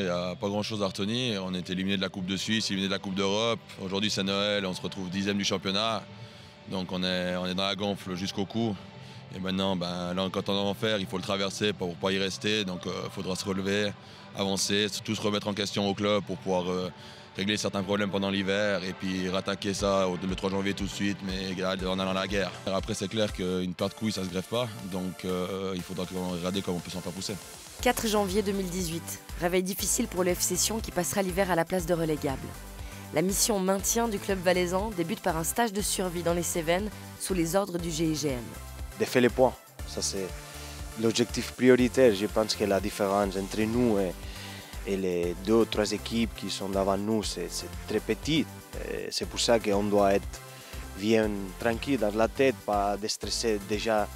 n'y a pas grand-chose à retenir. On est éliminé de la Coupe de Suisse, éliminé de la Coupe d'Europe. Aujourd'hui, c'est Noël, on se retrouve 10e du championnat. Donc on est dans la gonfle jusqu'au cou. Et maintenant, là, quand on doit en faire, il faut le traverser pour ne pas y rester. Donc il faudra se relever, avancer, tout se remettre en question au club pour pouvoir régler certains problèmes pendant l'hiver et puis rattaquer ça le 3 janvier tout de suite, mais en allant à la guerre. Après, c'est clair qu'une paire de couilles, ça ne se greffe pas. Donc il faudra regarder comment on peut s'en faire pousser. 4 janvier 2018, réveil difficile pour le FC Sion qui passera l'hiver à la place de relégable. La mission maintien du club valaisan débute par un stage de survie dans les Cévennes sous les ordres du GIGN. De faire les points, ça c'est l'objectif prioritaire. Je pense que la différence entre nous et les 2 ou 3 équipes qui sont devant nous, c'est très petit. C'est pour ça qu'on doit être bien tranquille dans la tête, pas déstresser déjà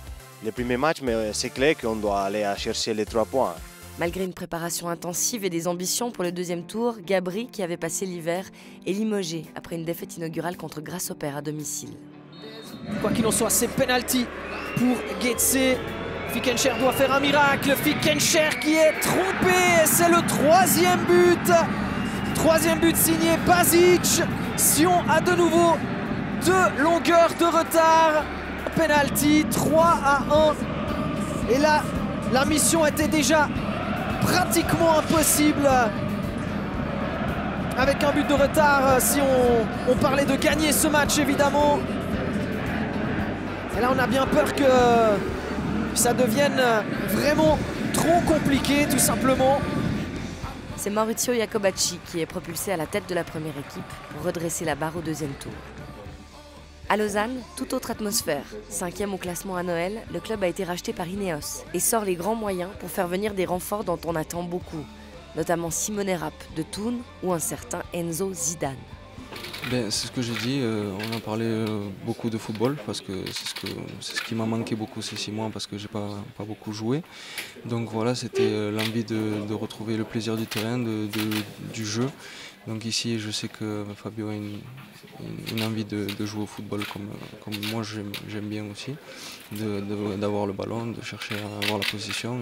les premiers matchs, mais c'est clair qu'on doit aller chercher les 3 points. Malgré une préparation intensive et des ambitions pour le 2e tour, Gabri, qui avait passé l'hiver, est limogé après une défaite inaugurale contre Grasshopper à domicile. Quoi qu'il en soit, c'est penalty pour Getse. Fickencher doit faire un miracle. Fickencher qui est trompé. C'est le 3e but. 3e but signé Basic. Sion a de nouveau 2 longueurs de retard. Penalty 3-1. Et là, la mission était déjà pratiquement impossible. Avec un but de retard, si on parlait de gagner ce match, évidemment. Et là, on a bien peur que ça devienne vraiment trop compliqué, tout simplement. C'est Maurizio Jacobacci qui est propulsé à la tête de la première équipe pour redresser la barre au 2e tour. À Lausanne, toute autre atmosphère. 5e au classement à Noël, le club a été racheté par Ineos et sort les grands moyens pour faire venir des renforts dont on attend beaucoup, notamment Simone Rapp de Thun ou un certain Enzo Zidane. C'est ce que j'ai dit, on a parlé beaucoup de football parce que c'est ce qui m'a manqué beaucoup ces 6 mois parce que j'ai pas beaucoup joué. Donc voilà, c'était l'envie de retrouver le plaisir du terrain, du jeu. Donc ici, je sais que Fabio a une envie de jouer au football comme moi j'aime bien aussi, d'avoir le ballon, de chercher à avoir la position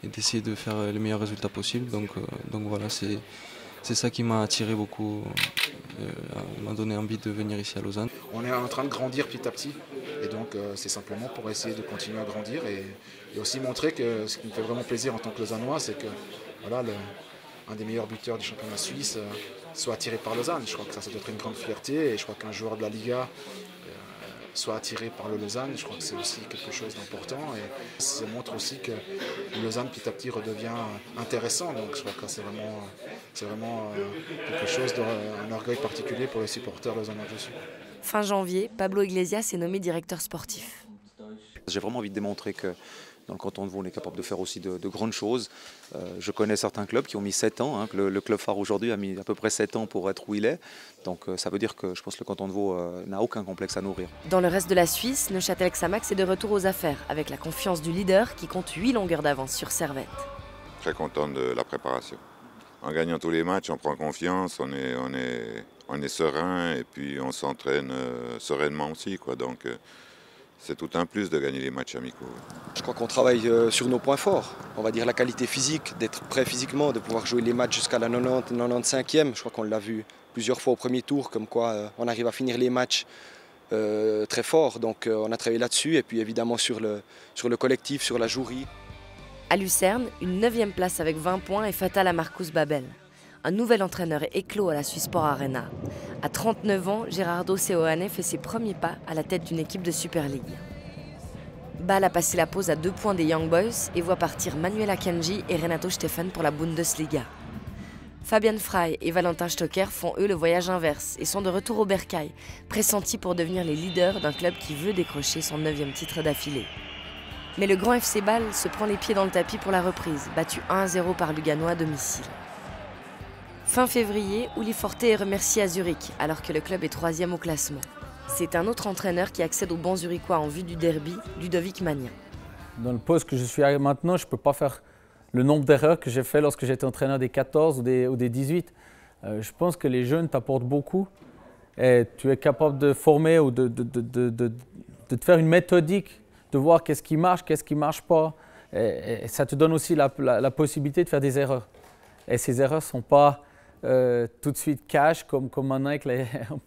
et d'essayer de faire les meilleurs résultats possibles. Donc voilà, c'est ça qui m'a attiré beaucoup, m'a donné envie de venir ici à Lausanne. On est en train de grandir petit à petit et donc c'est simplement pour essayer de continuer à grandir et aussi montrer que ce qui me fait vraiment plaisir en tant que Lausannois, c'est que voilà, un des meilleurs buteurs du championnat suisse soit attiré par Lausanne. Je crois que ça doit être une grande fierté et je crois qu'un joueur de la Liga soit attiré par le Lausanne, je crois que c'est aussi quelque chose d'important et ça montre aussi que Lausanne petit à petit redevient intéressant, donc je crois que c'est vraiment quelque chose d'un orgueil particulier pour les supporters lausannois que je suis. Fin janvier, Pablo Iglesias est nommé directeur sportif. J'ai vraiment envie de démontrer que dans le canton de Vaud, on est capable de faire aussi de grandes choses. Je connais certains clubs qui ont mis 7 ans, que le club phare aujourd'hui a mis à peu près 7 ans pour être où il est. Donc ça veut dire que je pense que le canton de Vaud n'a aucun complexe à nourrir. Dans le reste de la Suisse, Neuchâtel Xamax est de retour aux affaires, avec la confiance du leader qui compte 8 longueurs d'avance sur Servette. Très content de la préparation. En gagnant tous les matchs, on prend confiance, on est serein et puis on s'entraîne sereinement aussi, quoi. Donc, c'est tout un plus de gagner les matchs amicaux. Je crois qu'on travaille sur nos points forts. On va dire la qualité physique, d'être prêt physiquement, de pouvoir jouer les matchs jusqu'à la 90, 95e. Je crois qu'on l'a vu plusieurs fois au premier tour, comme quoi on arrive à finir les matchs très fort. Donc on a travaillé là-dessus et puis évidemment sur le collectif, sur la jouerie. À Lucerne, une 9e place avec 20 points est fatale à Marcus Babel. Un nouvel entraîneur est éclos à la Swissport Arena. À 39 ans, Gerardo Seoane fait ses premiers pas à la tête d'une équipe de Super League. Bâle a passé la pause à 2 points des Young Boys et voit partir Manuel Akanji et Renato Steffen pour la Bundesliga. Fabian Frey et Valentin Stocker font eux le voyage inverse et sont de retour au Bercail, pressentis pour devenir les leaders d'un club qui veut décrocher son 9e titre d'affilée. Mais le grand FC Bâle se prend les pieds dans le tapis pour la reprise, battu 1-0 par Lugano à domicile. Fin février, Uli Forte est remercié à Zurich, alors que le club est 3e au classement. C'est un autre entraîneur qui accède aux bancs zurichois en vue du derby, Ludovic Magnin. Dans le poste que je suis maintenant, je ne peux pas faire le nombre d'erreurs que j'ai fait lorsque j'étais entraîneur des 14 ou des 18. Je pense que les jeunes t'apportent beaucoup et tu es capable de former ou de te faire une méthodique, de voir qu'est-ce qui marche pas. Et ça te donne aussi la possibilité de faire des erreurs. Et ces erreurs ne sont pas tout de suite cash comme maintenant avec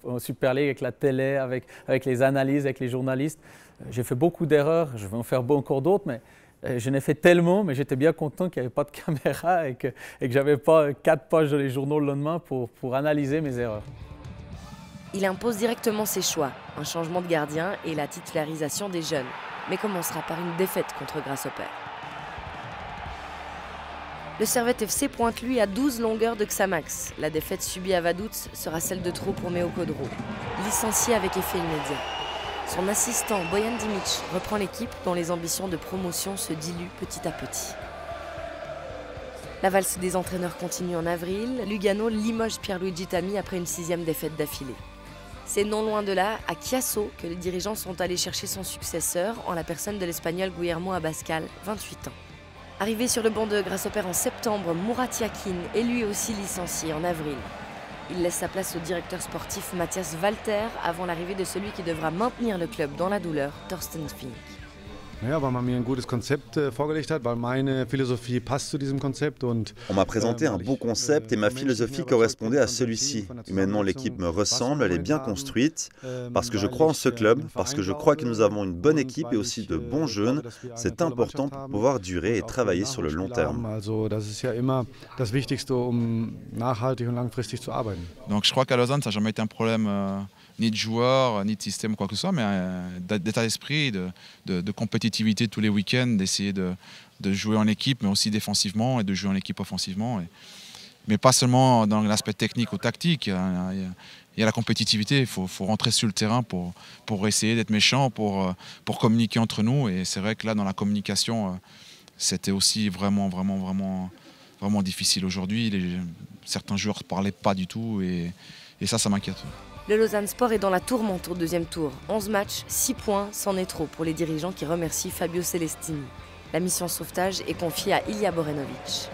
en Super League, avec la télé, avec les analyses, avec les journalistes. J'ai fait beaucoup d'erreurs, je vais en faire encore d'autres, mais je n'ai fait tellement, mais j'étais bien content qu'il n'y avait pas de caméra et que je n'avais pas 4 pages dans les journaux le lendemain pour analyser mes erreurs. Il impose directement ses choix, un changement de gardien et la titularisation des jeunes, mais commencera par une défaite contre Grasshopper. Le Servette FC pointe lui à 12 longueurs de Xamax. La défaite subie à Vaduz sera celle de trop pour Meo Kodro, licencié avec effet immédiat. Son assistant Bojan Dimic reprend l'équipe dont les ambitions de promotion se diluent petit à petit. La valse des entraîneurs continue en avril. Lugano limoge Pierluigi Tami après une 6e défaite d'affilée. C'est non loin de là, à Chiasso, que les dirigeants sont allés chercher son successeur en la personne de l'Espagnol Guillermo Abascal, 28 ans. Arrivé sur le banc de Grasshopper en septembre, Murat Yakin est lui aussi licencié en avril. Il laisse sa place au directeur sportif Matthias Walter avant l'arrivée de celui qui devra maintenir le club dans la douleur, Thorsten Fink. On m'a présenté un bon concept et ma philosophie correspondait à celui-ci. Humainement, l'équipe me ressemble, elle est bien construite. Parce que je crois en ce club, parce que je crois que nous avons une bonne équipe et aussi de bons jeunes, c'est important pour pouvoir durer et travailler sur le long terme. Donc je crois qu'à Lausanne, ça n'a jamais été un problème ni de joueurs, ni de système, quoi que ce soit, mais d'état d'esprit, de compétitivité tous les week-ends, d'essayer de jouer en équipe, mais aussi défensivement et de jouer en équipe offensivement. Mais pas seulement dans l'aspect technique ou tactique. Il y a la compétitivité, il faut rentrer sur le terrain pour essayer d'être méchant, pour communiquer entre nous. Et c'est vrai que là, dans la communication, c'était aussi vraiment difficile aujourd'hui. Certains joueurs ne parlaient pas du tout et ça m'inquiète. Le Lausanne Sport est dans la tourmente au 2e tour. 11 matchs, 6 points, c'en est trop pour les dirigeants qui remercient Fabio Celestini. La mission sauvetage est confiée à Ilya Borenovic.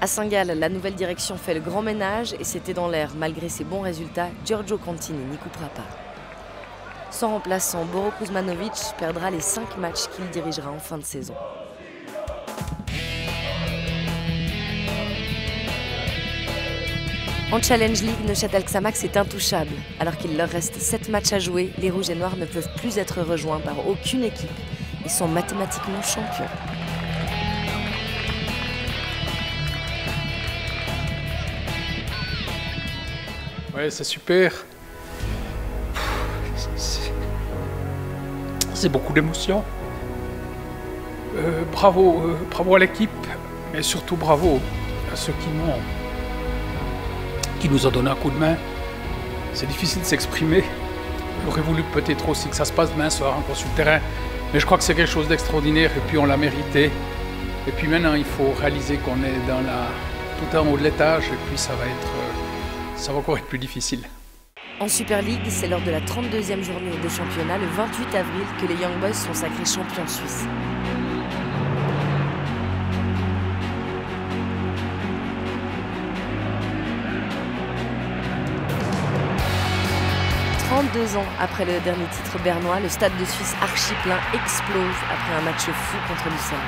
À Saint-Gall, la nouvelle direction fait le grand ménage et c'était dans l'air. Malgré ses bons résultats, Giorgio Contini n'y coupera pas. Son remplaçant, Boro Kuzmanovic, perdra les 5 matchs qu'il dirigera en fin de saison. En Challenge League, Neuchâtel Xamax est intouchable. Alors qu'il leur reste 7 matchs à jouer, les Rouges et Noirs ne peuvent plus être rejoints par aucune équipe. Ils sont mathématiquement champions. Ouais, c'est super. C'est beaucoup d'émotions. Bravo à l'équipe, mais surtout bravo à ceux qui nous ont donné un coup de main. C'est difficile de s'exprimer. J'aurais voulu peut-être aussi que ça se passe demain soir encore sur le terrain. Mais je crois que c'est quelque chose d'extraordinaire et puis on l'a mérité. Et puis maintenant, il faut réaliser qu'on est tout en haut de l'étage et puis ça va encore être plus difficile. En Super League, c'est lors de la 32e journée de championnat, le 28 avril, que les Young Boys sont sacrés champions suisses. Deux ans après le dernier titre bernois, le stade de Suisse archi plein explose après un match fou contre Lucerne.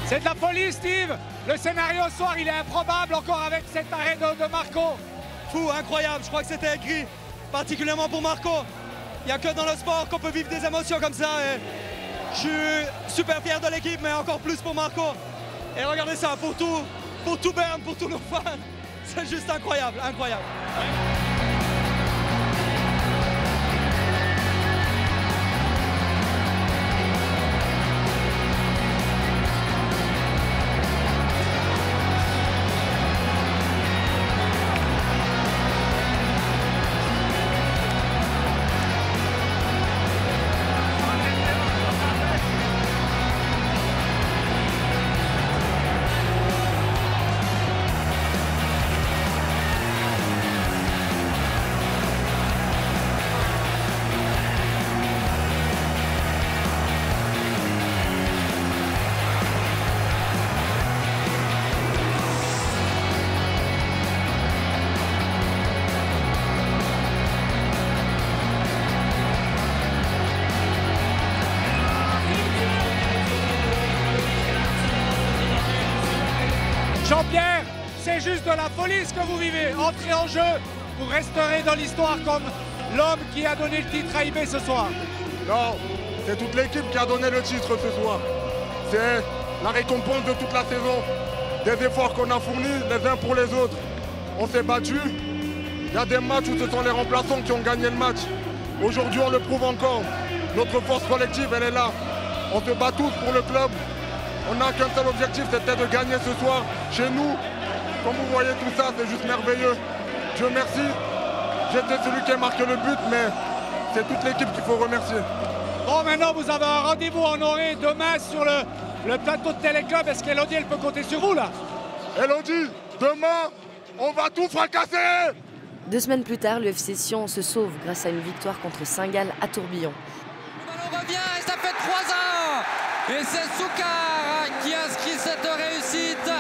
C'est de la folie, Steve. Le scénario ce soir, il est improbable encore avec cet arrêt de Marco. Fou, incroyable. Je crois que c'était écrit particulièrement pour Marco. Il n'y a que dans le sport qu'on peut vivre des émotions comme ça. Et je suis super fier de l'équipe, mais encore plus pour Marco. Et regardez ça, pour tout Berne, pour tous nos fans. C'est juste incroyable, incroyable. c'est juste de la folie ce que vous vivez. Entrez en jeu, vous resterez dans l'histoire comme l'homme qui a donné le titre à IB ce soir. Non, c'est toute l'équipe qui a donné le titre ce soir. C'est la récompense de toute la saison, des efforts qu'on a fournis les uns pour les autres. On s'est battus. Il y a des matchs où ce sont les remplaçants qui ont gagné le match. Aujourd'hui, on le prouve encore. Notre force collective, elle est là. On se bat tous pour le club. On n'a qu'un seul objectif, c'était de gagner ce soir chez nous. Comme vous voyez tout ça, c'est juste merveilleux. Dieu merci. J'étais celui qui a marqué le but, mais c'est toute l'équipe qu'il faut remercier. Bon, maintenant, vous avez un rendez-vous honoré demain sur le plateau de Téléclub. Est-ce qu'Elodie, elle peut compter sur vous, là? Elodie, demain, on va tout fracasser! 2 semaines plus tard, le FC Sion se sauve grâce à une victoire contre Saint-Gall à Tourbillon. Le ballon revient et ça fait 3-1. Et c'est Soukar qui inscrit cette réussite.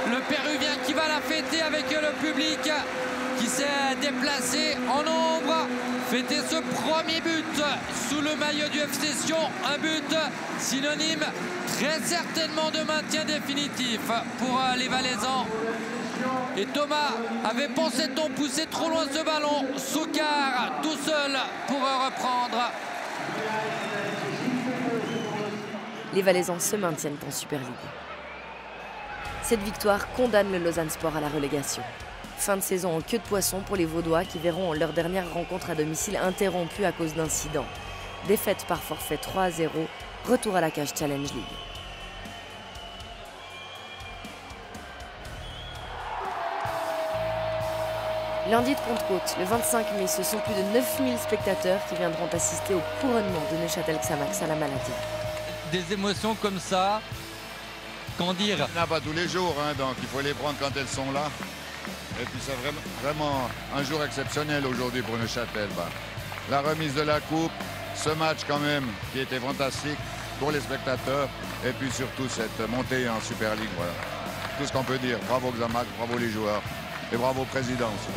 Le Péruvien qui va la fêter avec le public qui s'est déplacé en nombre. Fêter ce premier but sous le maillot du FC Sion. Un but synonyme très certainement de maintien définitif pour les Valaisans. Et Thomas avait pensé de pousser trop loin ce ballon. Soukar tout seul pour reprendre. Les Valaisans se maintiennent en Super League. Cette victoire condamne le Lausanne Sport à la relégation. Fin de saison en queue de poisson pour les Vaudois qui verront leur dernière rencontre à domicile interrompue à cause d'incidents. Défaite par forfait 3-0, retour à la cage Challenge League. Lundi de Pentecôte, le 25 mai, ce sont plus de 9000 spectateurs qui viendront assister au couronnement de Neuchâtel Xamax à la Maladie. Des émotions comme ça, qu'en dire? Il n'y en a pas tous les jours, hein, donc il faut les prendre quand elles sont là. Et puis c'est vraiment un jour exceptionnel aujourd'hui pour Neuchâtel. La remise de la coupe, ce match quand même qui était fantastique pour les spectateurs. Et puis surtout cette montée en Super League. Voilà. Tout ce qu'on peut dire. Bravo Xamax, bravo les joueurs. Et bravo au président aussi.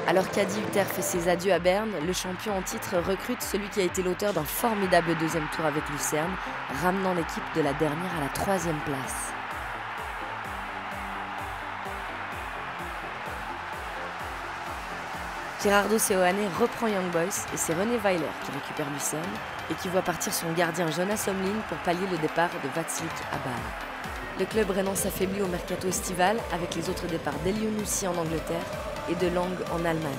Alors qu'Adi Hutter fait ses adieux à Berne, le champion en titre recrute celui qui a été l'auteur d'un formidable deuxième tour avec Lucerne, ramenant l'équipe de la dernière à la 3e place. Gerardo Seoane reprend Young Boys et c'est René Weiler qui récupère Lucerne et qui voit partir son gardien Jonas Omlin pour pallier le départ de Václav à Bâle. Le club rhénan s'affaiblit au mercato estival avec les autres départs d'Eliounousi en Angleterre et de Lang en Allemagne.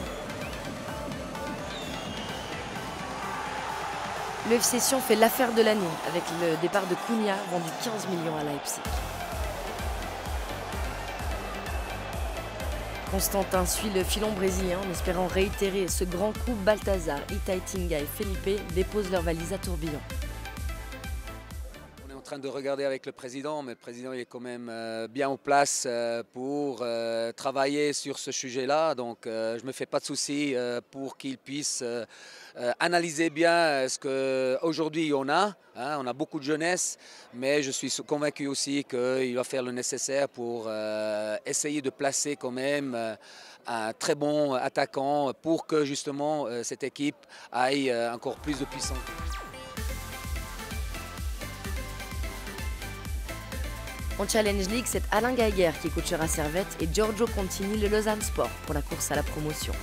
Le FC Sion fait l'affaire de l'année avec le départ de Cunha vendu 15 millions à Leipzig. Constantin suit le filon brésilien en espérant réitérer ce grand coup. Balthazar, Itaitinga et Felipe déposent leurs valises à Tourbillon. On est en train de regarder avec le président, mais le président il est quand même bien en place pour travailler sur ce sujet-là. Donc je ne me fais pas de soucis pour qu'il puisse analyser bien ce qu'aujourd'hui on a. Hein, on a beaucoup de jeunesse, mais je suis convaincu aussi qu'il va faire le nécessaire pour essayer de placer quand même un très bon attaquant pour que justement cette équipe aille encore plus de puissance. En Challenge League, c'est Alain Geiger qui coachera Servette et Giorgio Contini le Lausanne Sport pour la course à la promotion.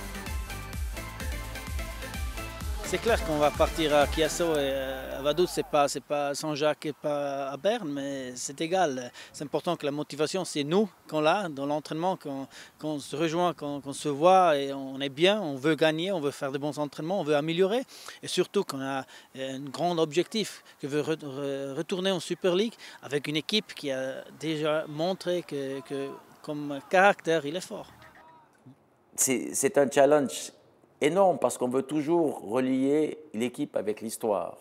C'est clair qu'on va partir à Chiasso et à Vaduz, c'est pas Saint-Jacques et pas à Berne, mais c'est égal. C'est important que la motivation, c'est nous qu'on l'a dans l'entraînement, qu'on se rejoint, qu'on se voit et on est bien, on veut gagner, on veut faire de bons entraînements, on veut améliorer. Et surtout qu'on a un grand objectif, que veut retourner en Super League avec une équipe qui a déjà montré que comme caractère, il est fort. C'est un challenge énorme parce qu'on veut toujours relier l'équipe avec l'histoire.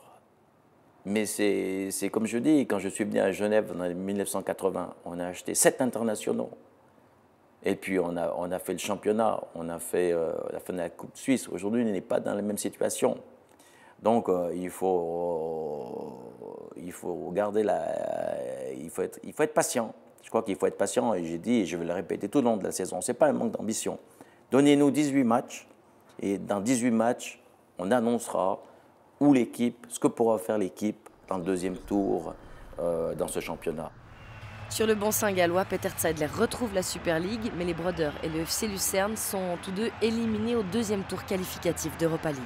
Mais c'est comme je dis, quand je suis venu à Genève en 1980, on a acheté 7 internationaux. Et puis on a fait le championnat, on a fait la Coupe Suisse. Aujourd'hui, on n'est pas dans la même situation. Donc il faut garder il faut être patient. Je crois qu'il faut être patient et j'ai dit, et je vais le répéter tout le long de la saison, ce n'est pas un manque d'ambition. Donnez-nous 18 matchs et dans 18 matchs, on annoncera où l'équipe, ce que pourra faire l'équipe dans le deuxième tour dans ce championnat. Sur le banc saint-gallois, Peter Zeidler retrouve la Super League, mais les Brodeurs et le FC Lucerne sont tous deux éliminés au deuxième tour qualificatif d'Europa League.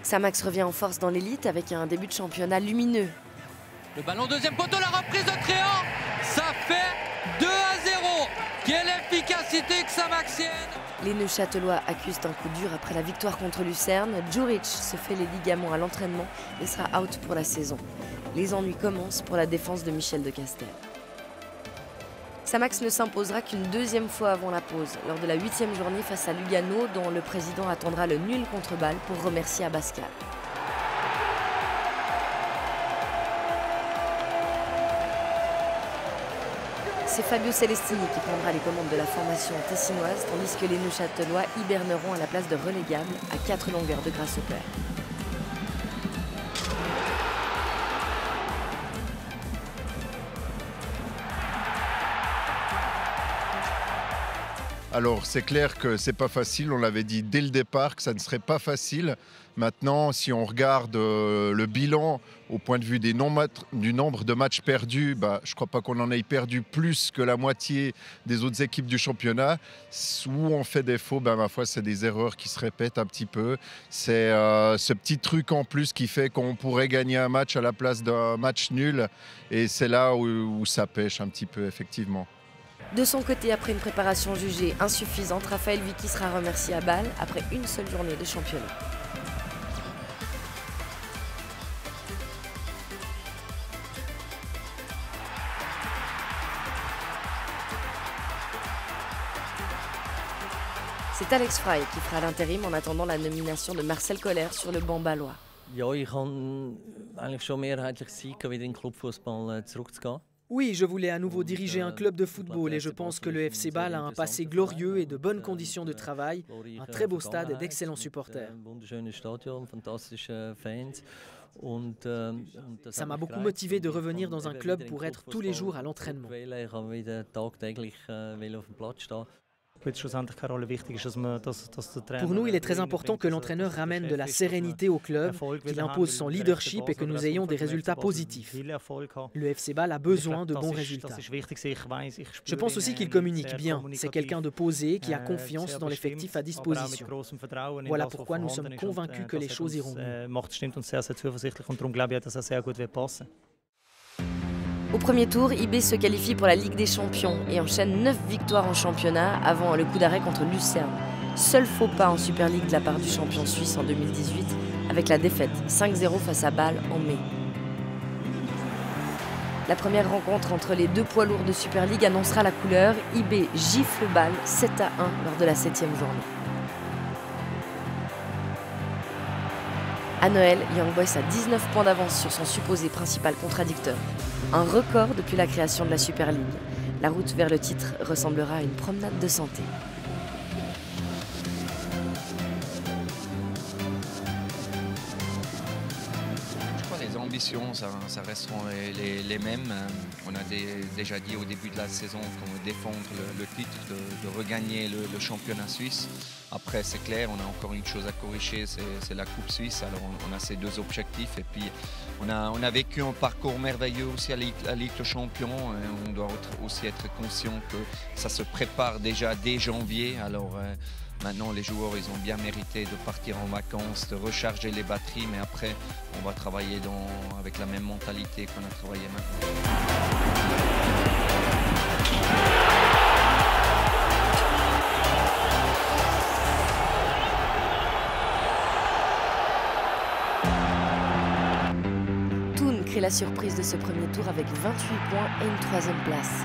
Samax revient en force dans l'élite avec un début de championnat lumineux. Le ballon deuxième poteau, la reprise de Tréant, ça fait 2-0. Quelle efficacité xamaxienne! Les Neuchâtelois accusent un coup dur après la victoire contre Lucerne. Djuric se fait les ligaments à l'entraînement et sera out pour la saison. Les ennuis commencent pour la défense de Michel de Castel. Samax ne s'imposera qu'une deuxième fois avant la pause, lors de la 8e journée face à Lugano, dont le président attendra le nul contre balle pour remercier Abascal. C'est Fabio Celestini qui prendra les commandes de la formation tessinoise, tandis que les Neuchâtelois hiberneront à la place de relégables à 4 longueurs de Grasshopper. Alors c'est clair que c'est pas facile, on l'avait dit dès le départ que ça ne serait pas facile. Maintenant, si on regarde le bilan au point de vue du nombre de matchs perdus, je ne crois pas qu'on en ait perdu plus que la moitié des autres équipes du championnat. Où on fait défaut, ma foi, c'est des erreurs qui se répètent un petit peu. C'est ce petit truc en plus qui fait qu'on pourrait gagner un match à la place d'un match nul. Et c'est là où ça pêche un petit peu, effectivement. De son côté, après une préparation jugée insuffisante, Raphaël Vicky sera remercié à Bâle après une seule journée de championnat. C'est Alex Frey qui fera l'intérim en attendant la nomination de Marcel Koller sur le banc bâlois. Ja, ich kann eigentlich schon mehrheitlich sein, wieder in den Clubfußball zurückzugehen. Oui, je voulais à nouveau diriger un club de football et je pense que le FC Bâle a un passé glorieux et de bonnes conditions de travail, un très beau stade et d'excellents supporters. Ça m'a beaucoup motivé de revenir dans un club pour être tous les jours à l'entraînement. Pour nous, il est très important que l'entraîneur ramène de la sérénité au club, qu'il impose son leadership et que nous ayons des résultats positifs. Le FC Bâle a besoin de bons résultats. Je pense aussi qu'il communique bien. C'est quelqu'un de posé, qui a confiance dans l'effectif à disposition. Voilà pourquoi nous sommes convaincus que les choses iront mieux. Au premier tour, IB se qualifie pour la Ligue des Champions et enchaîne 9 victoires en championnat avant le coup d'arrêt contre Lucerne. Seul faux pas en Super League de la part du champion suisse en 2018 avec la défaite 5-0 face à Bâle en mai. La première rencontre entre les deux poids lourds de Super League annoncera la couleur. IB gifle Bâle 7-1 lors de la 7e journée. À Noël, Young Boys a 19 points d'avance sur son supposé principal contradicteur. Un record depuis la création de la Super League. La route vers le titre ressemblera à une promenade de santé. Je crois que les ambitions, ça resteront les mêmes. On a déjà dit au début de la saison qu'on veut défendre le titre, de regagner le championnat suisse. Après, c'est clair, on a encore une chose à corriger, c'est la Coupe Suisse. Alors, on a ces deux objectifs. Et puis, on a vécu un parcours merveilleux aussi à la Ligue des Champions. Et on doit aussi être conscient que ça se prépare déjà dès janvier. Alors, maintenant, les joueurs, ils ont bien mérité de partir en vacances, de recharger les batteries. Mais après, on va travailler avec la même mentalité qu'on a travaillé maintenant. Crée la surprise de ce premier tour avec 28 points et une 3e place.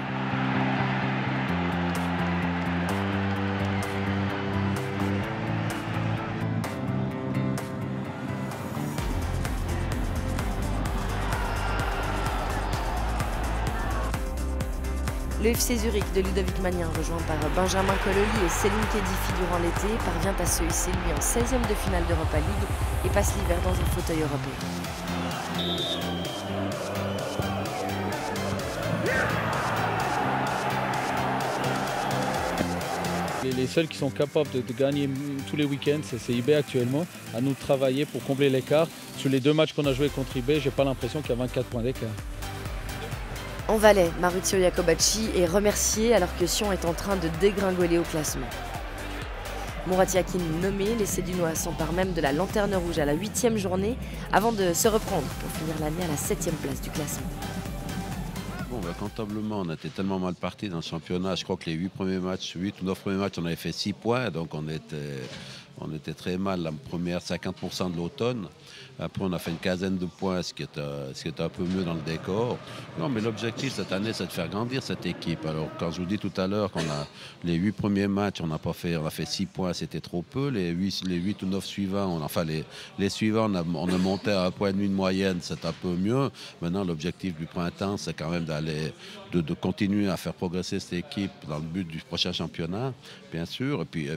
Le Le FC Zurich de Ludovic Magnin, rejoint par Benjamin Cololi et Céline Khedifi durant l'été, parvient à se hisser lui en 16e de finale d'Europa League et passe l'hiver dans un fauteuil européen. Les seuls qui sont capables de gagner tous les week-ends, c'est IB actuellement. À nous de travailler pour combler l'écart. Sur les 2 matchs qu'on a joués contre IB, j'ai pas l'impression qu'il y a 24 points d'écart. En Valais, Maurizio Jacobacci est remercié alors que Sion est en train de dégringoler au classement. Murat Yakin nommé, les Sédunois s'emparent même de la lanterne rouge à la 8e journée avant de se reprendre pour finir l'année à la 7e place du classement. Bon, comptablement, on était tellement mal partis dans le championnat. Je crois que les 8 ou 9 premiers matchs, on avait fait 6 points. Donc on était très mal la première 50% de l'automne. Après, on a fait une quinzaine de points, ce qui était un peu mieux dans le décor. Non, mais l'objectif cette année, c'est de faire grandir cette équipe. Alors, quand je vous dis tout à l'heure qu'on a les 8 premiers matchs, on a fait 6 points, c'était trop peu. Les 8 ou 9 suivants, les suivants, on a monté à 1,5 point de moyenne, c'est un peu mieux. Maintenant, l'objectif du printemps, c'est quand même de continuer à faire progresser cette équipe dans le but du prochain championnat, bien sûr, et puis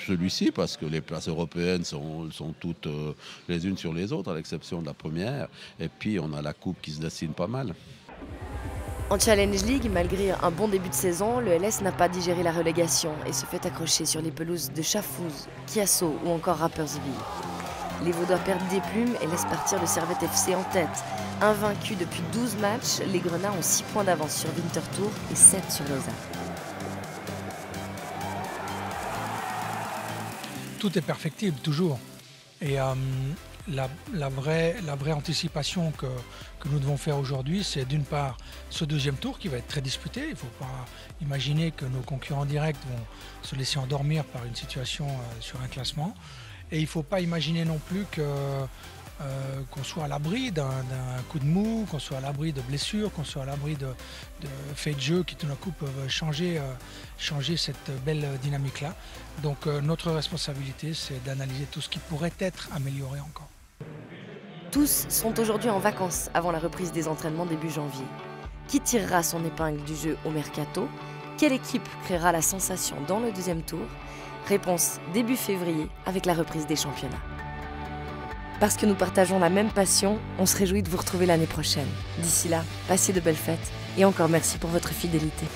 celui-ci, parce que les places européennes sont toutes les unes sur les autres, à l'exception de la première. Et puis, on a la coupe qui se dessine pas mal. En Challenge League, malgré un bon début de saison, le LS n'a pas digéré la relégation et se fait accrocher sur les pelouses de Chafouz, Chiasso ou encore Rapperswil. Les Vaudois perdent des plumes et laissent partir le Servette FC en tête. Invaincus depuis 12 matchs, les Grenats ont 6 points d'avance sur Winterthur et 7 sur Lausanne. Tout est perfectible, toujours. Et la vraie anticipation que nous devons faire aujourd'hui, c'est d'une part ce 2e tour qui va être très disputé. Il ne faut pas imaginer que nos concurrents directs vont se laisser endormir par une situation sur un classement. Et il ne faut pas imaginer non plus qu'on soit à l'abri d'un coup de mou, qu'on soit à l'abri de blessures, qu'on soit à l'abri de faits de jeu qui tout d'un coup peuvent changer cette belle dynamique-là. Donc notre responsabilité, c'est d'analyser tout ce qui pourrait être amélioré encore. Tous sont aujourd'hui en vacances avant la reprise des entraînements début janvier. Qui tirera son épingle du jeu au mercato? Quelle équipe créera la sensation dans le 2e tour? Réponse début février avec la reprise des championnats. Parce que nous partageons la même passion, on se réjouit de vous retrouver l'année prochaine. D'ici là, passez de belles fêtes et encore merci pour votre fidélité.